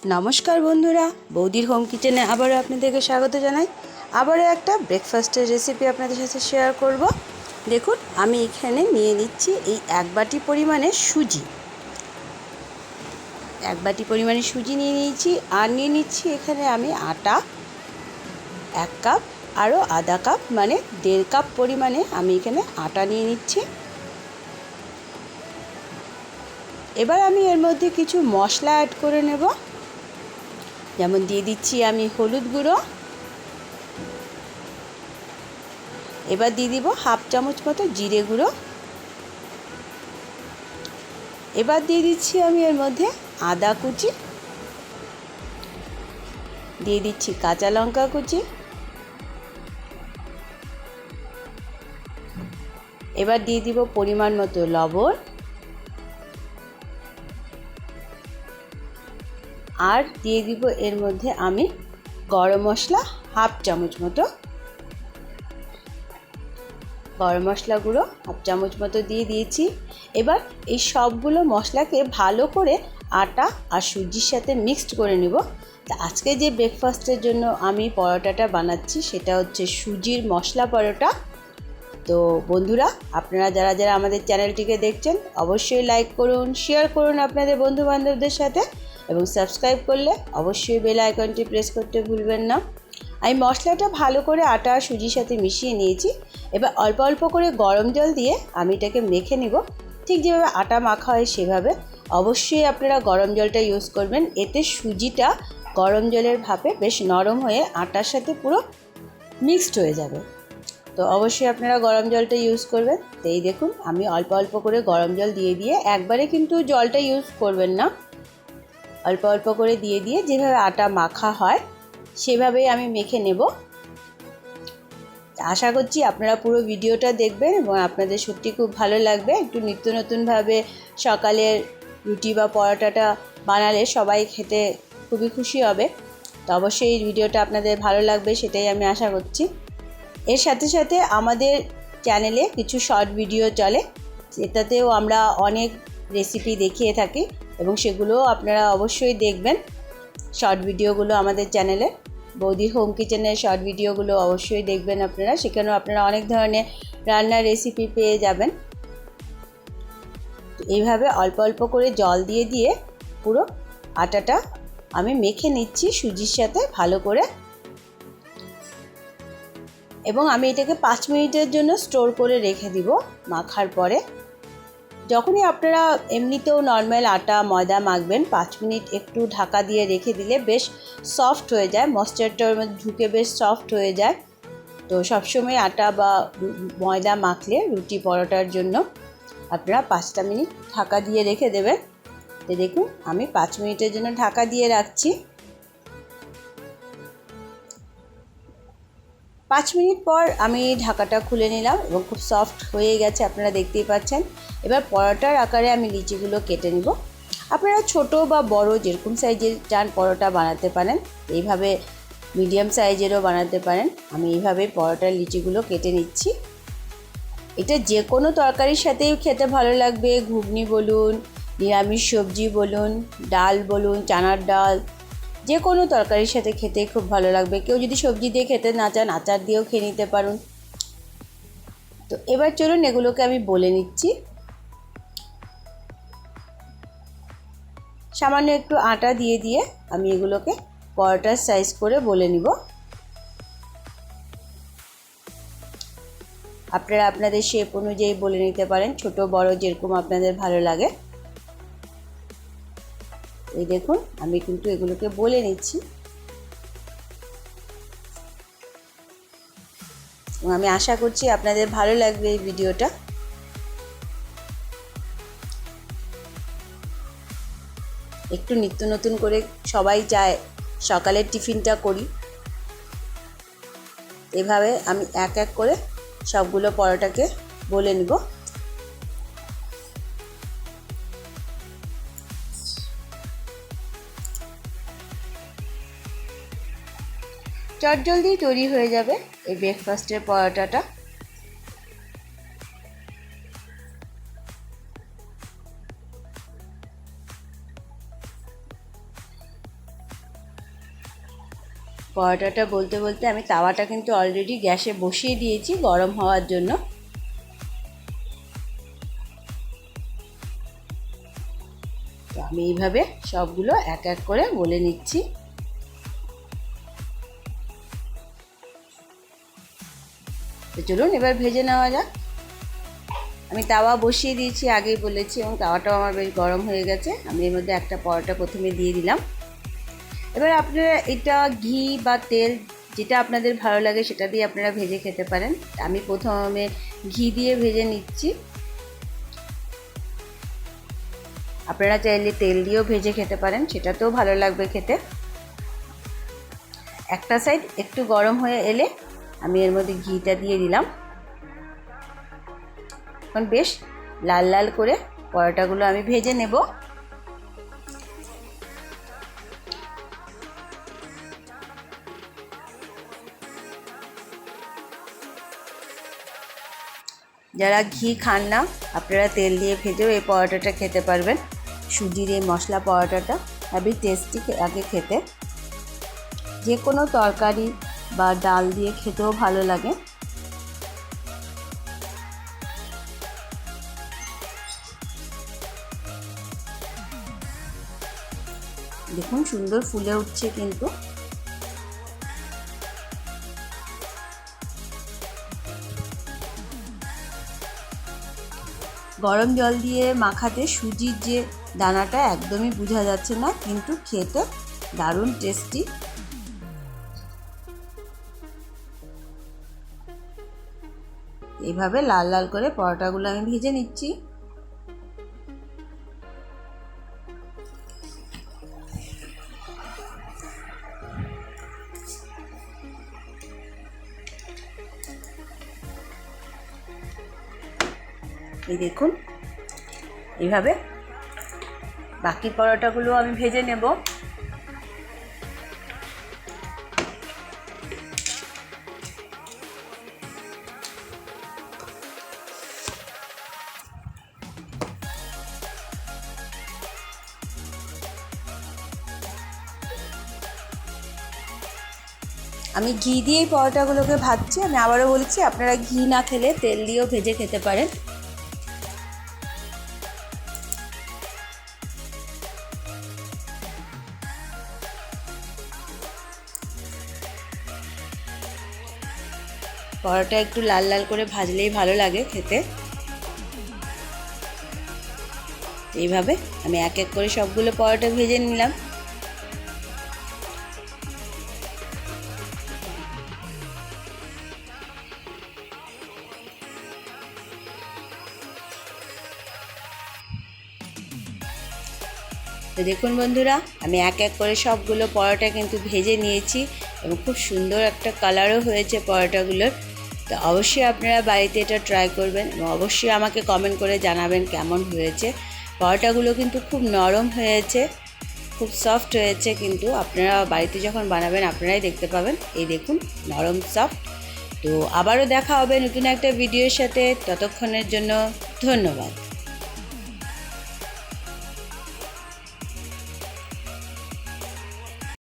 নমস্কার বন্ধুরা, বৌদির হোম কিচেনে আবারও আপনাদেরকে স্বাগত জানাই। আবারও একটা ব্রেকফাস্টের রেসিপি আপনাদের সাথে শেয়ার করব। দেখুন, আমি এখানে নিয়ে নিচ্ছি এই এক বাটি পরিমাণে সুজি। এক বাটি পরিমাণে সুজি নিয়ে নিয়েছি, আর নিয়ে নিচ্ছি এখানে আমি আটা 1 কাপ, আরও আধা কাপ মানে 1.5 কাপ পরিমাণে আমি এখানে আটা নিয়ে নিচ্ছি। এবার আমি এর মধ্যে কিছু মশলা অ্যাড করে নেব। যেমন দিয়ে দিচ্ছি আমি হলুদ গুঁড়ো, এবার দিয়ে দিব 1/2 চামচ মতো জিরে গুঁড়ো, এবার দিয়ে দিচ্ছি আমি এর মধ্যে আদা কুচি, দিয়ে দিচ্ছি কাঁচা লঙ্কা কুচি, এবার দিয়ে দিব পরিমাণ মতো লবণ, আর দিয়ে দিব এর মধ্যে আমি গরম মশলা 1/2 চামচ মতো, গরম মশলা গুঁড়ো 1/2 চামচ মতো দিয়ে দিয়েছি। এবার এই সবগুলো মশলাকে ভালো করে আটা আর সুজির সাথে মিক্সড করে নেব। তা আজকে যে ব্রেকফাস্টের জন্য আমি পরোটাটা বানাচ্ছি সেটা হচ্ছে সুজির মশলা পরোটা। তো বন্ধুরা, আপনারা যারা যারা আমাদের চ্যানেলটিকে দেখছেন অবশ্যই লাইক করুন, শেয়ার করুন আপনাদের বন্ধুবান্ধবদের সাথে, এবং সাবস্ক্রাইব করলে অবশ্যই বেল আইকনটি প্রেস করতে ভুলবেন না। আমি মশলাটা ভালো করে আটা আর সুজির সাথে মিশিয়ে নিয়েছি। এবার অল্প অল্প করে গরম জল দিয়ে আমি এটাকে মেখে নেব, ঠিক যেভাবে আটা মাখা হয় সেভাবে। অবশ্যই আপনারা গরম জলটা ইউজ করবেন, এতে সুজিটা গরম জলের ভাপে বেশ নরম হয়ে আটার সাথে পুরো মিক্সড হয়ে যাবে। তো অবশ্যই আপনারা গরম জলটা ইউজ করবেন। তো এই দেখুন, আমি অল্প অল্প করে গরম জল দিয়ে দিয়ে, একবারে কিন্তু জলটা ইউজ করবেন না, অল্প অল্প করে দিয়ে দিয়ে যেভাবে আটা মাখা হয় সেভাবেই আমি মেখে নেব। আশা করছি আপনারা পুরো ভিডিওটা দেখবেন এবং আপনাদের সত্যি খুব ভালো লাগবে। একটু নিত্য নতুনভাবে সকালের রুটি বা পরোটাটা বানালে সবাই খেতে খুবই খুশি হবে। তো অবশ্যই এই ভিডিওটা আপনাদের ভালো লাগবে সেটাই আমি আশা করছি। এর সাথে সাথে আমাদের চ্যানেলে কিছু শর্ট ভিডিও চলে, সেটাতেও আমরা অনেক রেসিপি দেখিয়ে থাকি এবং সেগুলোও আপনারা অবশ্যই দেখবেন। শর্ট ভিডিওগুলো আমাদের চ্যানেলে বৌদির হোম কিচেনের শর্ট ভিডিওগুলো অবশ্যই দেখবেন আপনারা, সেখানেও আপনারা অনেক ধরনের রান্নার রেসিপি পেয়ে যাবেন। তো এইভাবে অল্প অল্প করে জল দিয়ে দিয়ে পুরো আটাটা আমি মেখে নিচ্ছি সুজির সাথে ভালো করে, এবং আমি এটাকে 5 মিনিটের জন্য স্টোর করে রেখে দিব। মাখার পরে যখনই আপনারা এমনিতেও নর্মাল আটা ময়দা মাখবেন, 5 মিনিট একটু ঢাকা দিয়ে রেখে দিলে বেশ সফট হয়ে যায়, ময়েশ্চারটার মধ্যে ঢুকে বেশ সফট হয়ে যায়। তো সবসময় আটা বা ময়দা মাখলে রুটি পরোটার জন্য আপনারা 5টা মিনিট ঢাকা দিয়ে রেখে দেবেন। তো দেখুন, আমি 5 মিনিটের জন্য ঢাকা দিয়ে রাখছি। 5 মিনিট পর আমি ঢাকাটা খুলে নিলাম এবং খুব সফট হয়ে গেছে, আপনারা দেখতেই পাচ্ছেন। এবার পরোটার আকারে আমি লিচিগুলো কেটে নিব। আপনারা ছোট বা বড় যেরকম সাইজের চান পরোটা বানাতে পারেন, এইভাবে মিডিয়াম সাইজেরও বানাতে পারেন। আমি এইভাবে পরোটার লিচিগুলো কেটে নিচ্ছি। এটা যে কোনো তরকারির সাথেই খেতে ভালো লাগবে, ঘুগনি বলুন, নিরামিষ সবজি বলুন, ডাল বলুন, চানার ডাল, যে কোনো তরকারির সাথে খেতে খুব ভালো লাগবে। কেউ যদি সবজি দিয়ে খেতে না চান, আচার দিয়েও খেয়ে নিতে পারুন। তো এবার চলুন এগুলোকে আমি বলে নিচ্ছি। সামান্য একটু আটা দিয়ে দিয়ে আমি এগুলোকে পরোটার সাইজ করে বলে নিব। আপনারা আপনাদের শেপ অনুযায়ী বলে নিতে পারেন, ছোট বড় যেরকম আপনাদের ভালো লাগে। এই দেখুন, আমি কিন্তু এগুলোকে বলে নিচ্ছি এবং আমি আশা করছি আপনাদের ভালো লাগবে এই ভিডিওটা। একটু নিত্য নতুন করে সবাই চায় সকালের টিফিনটা করি, এভাবে আমি এক এক করে সবগুলো পরোটাকে বলে নিব। চটজলদি তৈরি হয়ে যাবে এই ব্রেকফাস্টের পরোটাটা। পরোটাটা বলতে বলতে আমি তাওয়াটা কিন্তু অলরেডি গ্যাসে বসিয়ে দিয়েছি গরম হওয়ার জন্য। তো আমি এইভাবে সবগুলো এক এক করে বলে নিচ্ছি। তো চলুন এবার ভেজে নেওয়া যাক। আমি তাওয়া বসিয়ে দিয়েছি, আগেই বলেছি, এবং তাওয়াটাও আমার বেশ গরম হয়ে গেছে। আমি এর মধ্যে একটা পরোটা প্রথমে দিয়ে দিলাম। এবার আপনারা এটা ঘি বা তেল যেটা আপনাদের ভালো লাগে সেটা দিয়ে আপনারা ভেজে খেতে পারেন। আমি প্রথমে ঘি দিয়ে ভেজে নিচ্ছি। আপনারা চাইলে তেল দিয়েও ভেজে খেতে পারেন, সেটাতেও ভালো লাগবে খেতে। একটা সাইড একটু গরম হয়ে এলে আমি এর মধ্যে ঘিটা দিয়ে দিলাম। এখন বেশ লাল লাল করে পরোটাগুলো আমি ভেজে নেব। যারা ঘি খান না আপনারা তেল দিয়ে ভেজেও এই পরোটাটা খেতে পারবেন। সুজির এই মশলা পরোটাটা খুবই টেস্টি লাগে খেতে। যে কোনো তরকারি বা ডাল দিয়ে খেতেও ভালো লাগে। দেখুন সুন্দর ফুলে উঠছে কিন্তু। গরম জল দিয়ে মাখাতে সুজির যে দানাটা একদমই বোঝা যাচ্ছে না, কিন্তু খেতে দারুণ টেস্টি। এইভাবে লাল লাল করে পরোটাগুলো আমি ভেজে নিচ্ছি। এই দেখুন এইভাবে বাকি পরোটাগুলো আমি ভেজে নেব। আমি ঘি দিয়েই পরোটাগুলোকে ভাজছি। আমি আবারও বলছি, আপনারা ঘি না খেলে তেল দিয়েও ভেজে খেতে পারেন। পরোটা একটু লাল লাল করে ভাজলেই ভালো লাগে খেতে। এইভাবে আমি এক এক করে সবগুলো পরোটা ভেজে নিলাম। তো দেখুন বন্ধুরা, আমি এক এক করে সবগুলো পরোটা কিন্তু ভেজে নিয়েছি এবং খুব সুন্দর একটা কালারও হয়েছে পরোটাগুলোর। তো অবশ্যই আপনারা বাড়িতে এটা ট্রাই করবেন এবং অবশ্যই আমাকে কমেন্ট করে জানাবেন কেমন হয়েছে। পরোটাগুলো কিন্তু খুব নরম হয়েছে, খুব সফট হয়েছে, কিন্তু আপনারা বাড়িতে যখন বানাবেন আপনারাই দেখতে পাবেন। এই দেখুন নরম সফট। তো আবারও দেখা হবে নতুন একটা ভিডিওর সাথে। ততক্ষণের জন্য ধন্যবাদ।